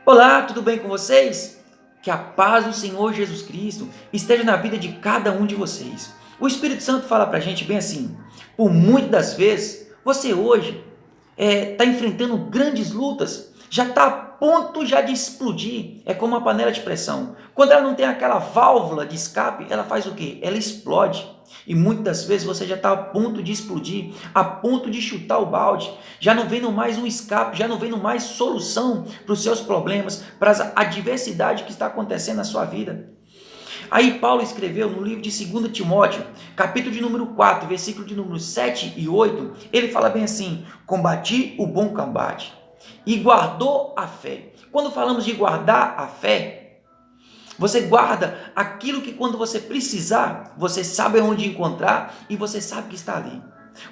Olá, tudo bem com vocês? Que a paz do Senhor Jesus Cristo esteja na vida de cada um de vocês. O Espírito Santo fala para a gente bem assim: por muitas das vezes, você hoje está enfrentando grandes lutas, já está a ponto já de explodir. É como uma panela de pressão. Quando ela não tem aquela válvula de escape, ela faz o quê? Ela explode. E muitas das vezes você já está a ponto de explodir, a ponto de chutar o balde, já não vendo mais um escape, já não vendo mais solução para os seus problemas, para a adversidade que está acontecendo na sua vida. Aí Paulo escreveu no livro de 2 Timóteo, capítulo de número 4, versículo de número 7 e 8, ele fala bem assim: combati o bom combate e guardou a fé. Quando falamos de guardar a fé, você guarda aquilo que quando você precisar, você sabe onde encontrar e você sabe que está ali.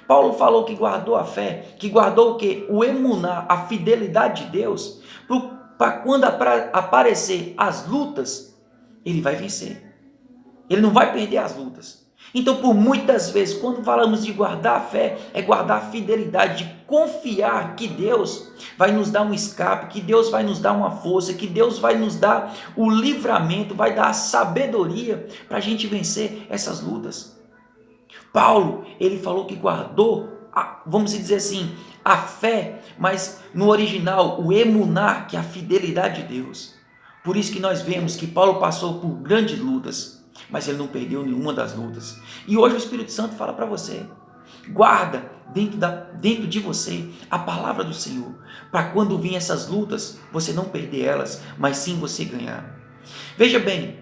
Paulo falou que guardou a fé, que guardou o que? O emuná, a fidelidade de Deus, para quando aparecer as lutas, ele vai vencer. Ele não vai perder as lutas. Então, por muitas vezes, quando falamos de guardar a fé, é guardar a fidelidade, de confiar que Deus vai nos dar um escape, que Deus vai nos dar uma força, que Deus vai nos dar o livramento, vai dar a sabedoria para a gente vencer essas lutas. Paulo, ele falou que guardou, vamos dizer assim, a fé, mas no original, o emuná, que é a fidelidade de Deus. Por isso que nós vemos que Paulo passou por grandes lutas, mas ele não perdeu nenhuma das lutas. E hoje o Espírito Santo fala para você: guarda dentro de você a palavra do Senhor, para quando vir essas lutas, você não perder elas, mas sim você ganhar. Veja bem,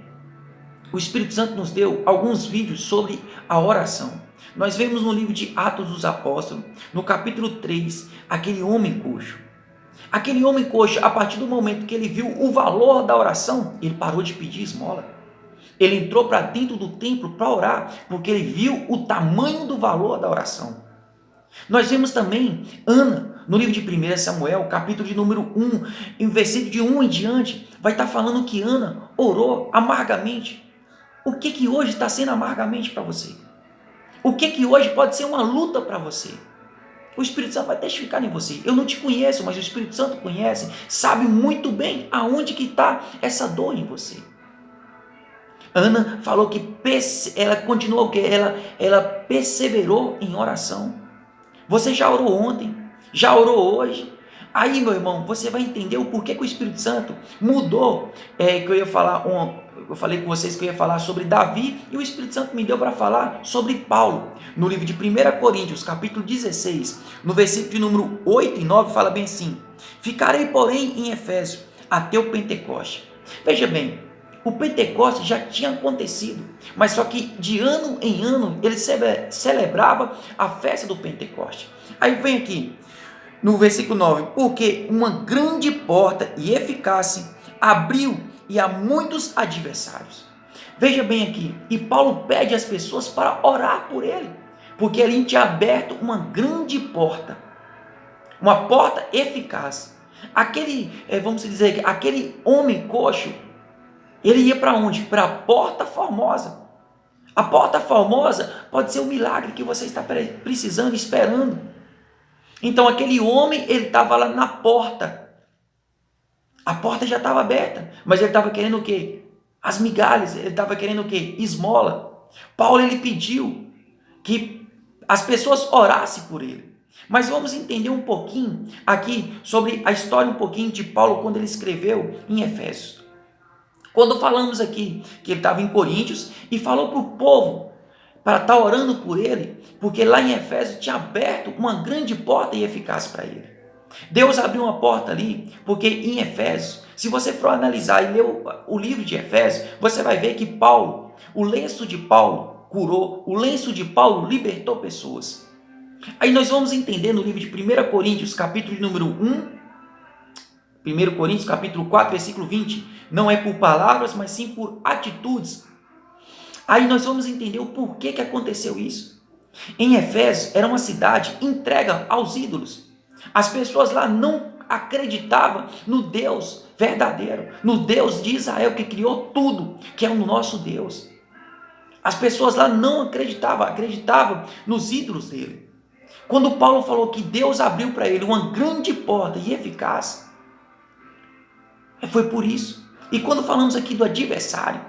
o Espírito Santo nos deu alguns vídeos sobre a oração. Nós vemos no livro de Atos dos Apóstolos, no capítulo 3, aquele homem coxo. Aquele homem coxo, a partir do momento que ele viu o valor da oração, ele parou de pedir esmola. Ele entrou para dentro do templo para orar, porque ele viu o tamanho do valor da oração. Nós vemos também Ana, no livro de 1 Samuel, capítulo de número 1, em versículo de 1 em diante, vai estar falando que Ana orou amargamente. O que hoje está sendo amargamente para você? O que hoje pode ser uma luta para você? O Espírito Santo vai testificar em você. Eu não te conheço, mas o Espírito Santo conhece, sabe muito bem aonde que está essa dor em você. Ana falou que ela continuou o quê? Ela perseverou em oração. Você já orou ontem, já orou hoje. Aí, meu irmão, você vai entender o porquê que o Espírito Santo mudou. Que eu ia falar, eu falei com vocês que eu ia falar sobre Davi, e o Espírito Santo me deu para falar sobre Paulo. No livro de 1 Coríntios, capítulo 16, no versículo de número 8 e 9, fala bem assim: ficarei, porém, em Efésio, até o Pentecoste. Veja bem, o Pentecoste já tinha acontecido, mas só que de ano em ano ele celebrava a festa do Pentecoste. Aí vem aqui no versículo 9: porque uma grande porta e eficácia abriu e há muitos adversários. Veja bem aqui, e Paulo pede às pessoas para orar por ele, porque ele tinha aberto uma grande porta, uma porta eficaz. Vamos dizer, aquele homem coxo, ele ia para onde? Para a porta formosa. A porta formosa pode ser o milagre que você está precisando, esperando. Então aquele homem, ele estava lá na porta. A porta já estava aberta, mas ele estava querendo o quê? As migalhas, ele estava querendo o quê? Esmola. Paulo, ele pediu que as pessoas orassem por ele. Mas vamos entender um pouquinho aqui sobre a história um pouquinho de Paulo quando ele escreveu em Efésios. Quando falamos aqui que ele estava em Coríntios e falou para o povo para estar orando por ele, porque lá em Efésios tinha aberto uma grande porta e eficaz para ele. Deus abriu uma porta ali, porque em Efésios, se você for analisar e ler o livro de Efésios, você vai ver que Paulo, o lenço de Paulo curou, o lenço de Paulo libertou pessoas. Aí nós vamos entender no livro de 1 Coríntios, capítulo número 1 Coríntios, capítulo 4, versículo 20, não é por palavras, mas sim por atitudes. Aí nós vamos entender o porquê que aconteceu isso. Em Efésios, era uma cidade entregue aos ídolos. As pessoas lá não acreditavam no Deus verdadeiro, no Deus de Israel que criou tudo, que é o nosso Deus. As pessoas lá não acreditavam nos ídolos dele. Quando Paulo falou que Deus abriu para ele uma grande porta e eficaz, Foi por isso. E quando falamos aqui do adversário,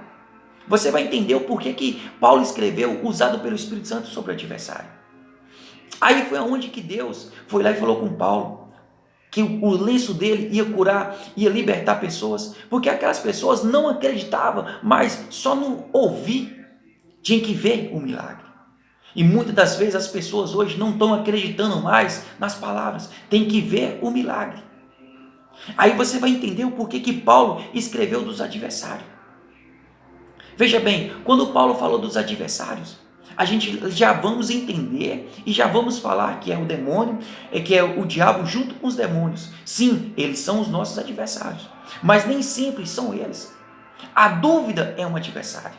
você vai entender o porquê que Paulo escreveu, usado pelo Espírito Santo, sobre o adversário. Aí foi aonde que Deus foi lá e falou com Paulo que o lenço dele ia curar, ia libertar pessoas, porque aquelas pessoas não acreditavam, mas só no ouvir tinha que ver o milagre. E muitas das vezes as pessoas hoje não estão acreditando mais nas palavras, tem que ver o milagre. Aí você vai entender o porquê que Paulo escreveu dos adversários. Veja bem, quando Paulo falou dos adversários, a gente já vamos entender e já vamos falar que é o demônio, que é o diabo junto com os demônios. Sim, eles são os nossos adversários, mas nem sempre são eles. A dúvida é um adversário.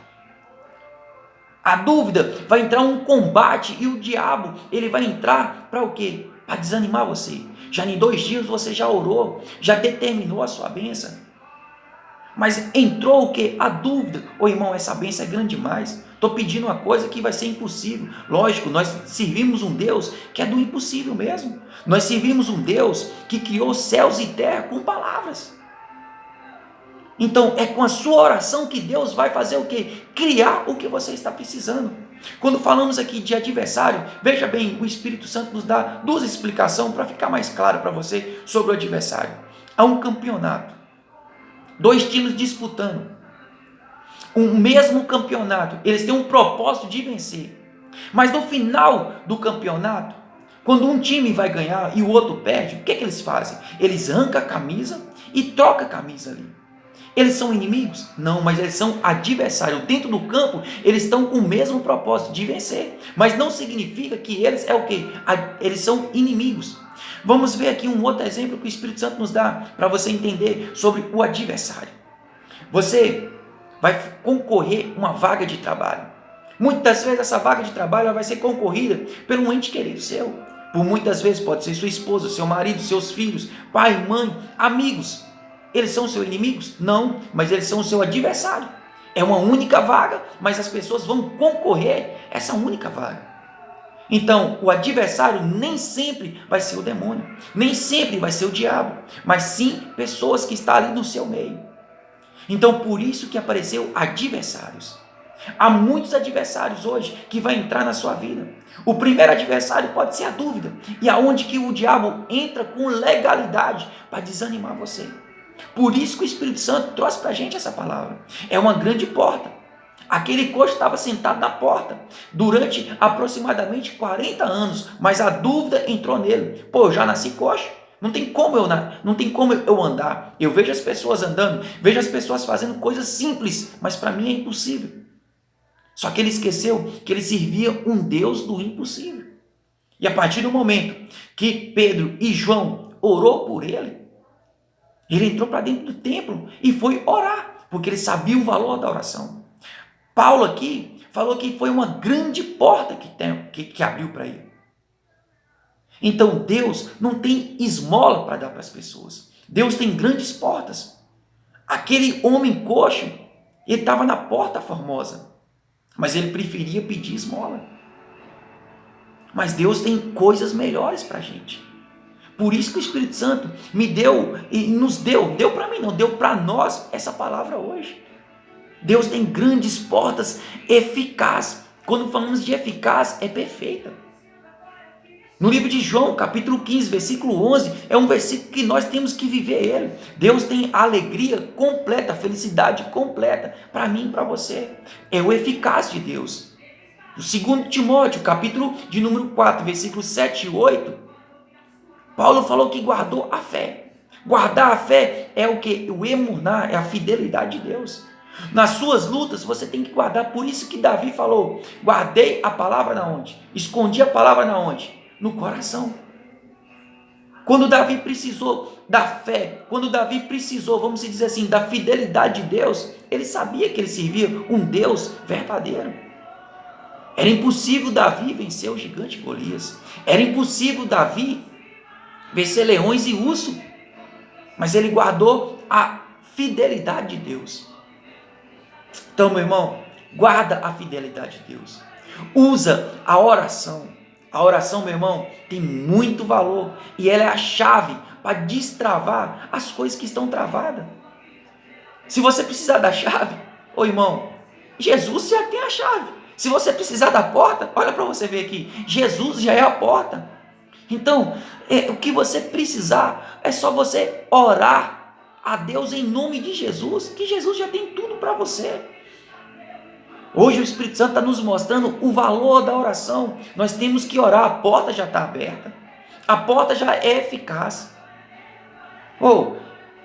A dúvida vai entrar um combate e o diabo, ele vai entrar para o quê? Para desanimar você. Já em 2 dias você já orou, já determinou a sua bênção. Mas entrou o quê? A dúvida. Ô irmão, essa bênção é grande demais. Estou pedindo uma coisa que vai ser impossível. Lógico, nós servimos um Deus que é do impossível mesmo. Nós servimos um Deus que criou céus e terra com palavras. Então, é com a sua oração que Deus vai fazer o quê? Criar o que você está precisando. Quando falamos aqui de adversário, veja bem, o Espírito Santo nos dá 2 explicações para ficar mais claro para você sobre o adversário. Há um campeonato. 2 times disputando o mesmo campeonato, eles têm um propósito de vencer, mas no final do campeonato, quando um time vai ganhar e o outro perde, o que eles fazem? Eles arrancam a camisa e trocam a camisa ali. Eles são inimigos? Não, mas eles são adversários. Dentro do campo, eles estão com o mesmo propósito de vencer, mas não significa que eles é o quê? Eles são inimigos. Vamos ver aqui um outro exemplo que o Espírito Santo nos dá para você entender sobre o adversário. Você vai concorrer uma vaga de trabalho. Muitas vezes essa vaga de trabalho ela vai ser concorrida por um ente querido seu. Por muitas vezes pode ser sua esposa, seu marido, seus filhos, pai, mãe, amigos. Eles são seus inimigos? Não, mas eles são o seu adversário. É uma única vaga, mas as pessoas vão concorrer a essa única vaga. Então, o adversário nem sempre vai ser o demônio, nem sempre vai ser o diabo, mas sim pessoas que estão ali no seu meio. Então, por isso que apareceu adversários. Há muitos adversários hoje que vai entrar na sua vida. O primeiro adversário pode ser a dúvida, e aonde que o diabo entra com legalidade para desanimar você. Por isso que o Espírito Santo trouxe para a gente essa palavra. É uma grande porta. Aquele coxo estava sentado na porta durante aproximadamente 40 anos, mas a dúvida entrou nele. Pô, eu já nasci coxo, não tem como eu andar. Eu vejo as pessoas andando, vejo as pessoas fazendo coisas simples, mas para mim é impossível. Só que ele esqueceu que ele servia um Deus do impossível. E a partir do momento que Pedro e João orou por ele entrou para dentro do templo e foi orar, porque ele sabia o valor da oração. Paulo aqui falou que foi uma grande porta que abriu para ele. Então Deus não tem esmola para dar para as pessoas. Deus tem grandes portas. Aquele homem coxo, ele estava na porta formosa, mas ele preferia pedir esmola. Mas Deus tem coisas melhores para a gente. Por isso que o Espírito Santo me deu e nos deu para mim não, deu para nós essa palavra hoje. Deus tem grandes portas eficazes. Quando falamos de eficaz, é perfeita. No livro de João, capítulo 15, versículo 11, é um versículo que nós temos que viver ele. Deus tem a alegria completa, a felicidade completa para mim e para você. É o eficaz de Deus. No 2 Timóteo, capítulo de número 4, versículos 7 e 8, Paulo falou que guardou a fé. Guardar a fé é o que? O emuná, é a fidelidade de Deus. Nas suas lutas você tem que guardar. Por isso que Davi falou: guardei a palavra na onde? Escondi a palavra na onde? No coração. Quando Davi precisou da fé, quando Davi precisou, vamos dizer assim, da fidelidade de Deus, ele sabia que ele servia um Deus verdadeiro. Era impossível Davi vencer o gigante Golias. Era impossível Davi vencer leões e urso. Mas ele guardou a fidelidade de Deus. Então, meu irmão, guarda a fidelidade de Deus. Usa a oração. A oração, meu irmão, tem muito valor. E ela é a chave para destravar as coisas que estão travadas. Se você precisar da chave, ô irmão, Jesus já tem a chave. Se você precisar da porta, olha para você ver aqui, Jesus já é a porta. Então, o que você precisar é só você orar a Deus em nome de Jesus, que Jesus já tem tudo para você. Hoje o Espírito Santo está nos mostrando o valor da oração. Nós temos que orar, a porta já está aberta, a porta já é eficaz.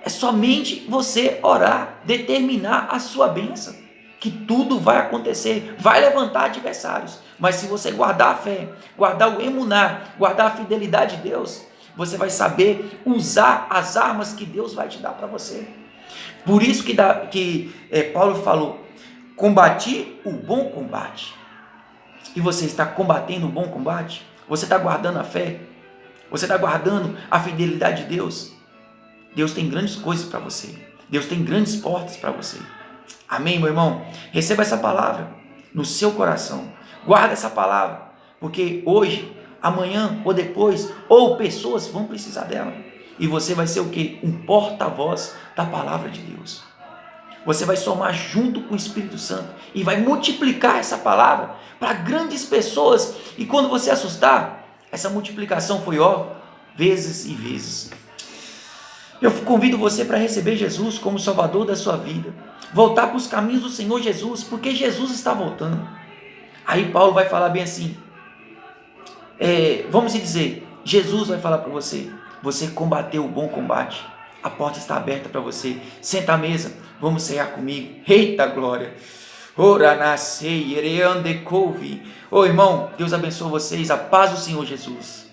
É somente você orar, determinar a sua bênção, que tudo vai acontecer, vai levantar adversários, mas se você guardar a fé, guardar o emuná, guardar a fidelidade de Deus, você vai saber usar as armas que Deus vai te dar para você. Por isso que Paulo falou, combati o bom combate. E você está combatendo o bom combate? Você está guardando a fé? Você está guardando a fidelidade de Deus? Deus tem grandes coisas para você. Deus tem grandes portas para você. Amém, meu irmão? Receba essa palavra no seu coração. Guarda essa palavra, porque hoje, amanhã ou depois, ou pessoas vão precisar dela. E você vai ser o quê? Um porta-voz da palavra de Deus. Você vai somar junto com o Espírito Santo e vai multiplicar essa palavra para grandes pessoas. E quando você assustar, essa multiplicação foi vezes e vezes. Eu convido você para receber Jesus como Salvador da sua vida. Voltar para os caminhos do Senhor Jesus, porque Jesus está voltando. Aí Paulo vai falar bem assim, vamos dizer, Jesus vai falar para você, você combateu o bom combate, a porta está aberta para você, senta à mesa, vamos cear comigo, eita glória, ora nascei, ereande couve. Irmão, Deus abençoe vocês, a paz do Senhor Jesus.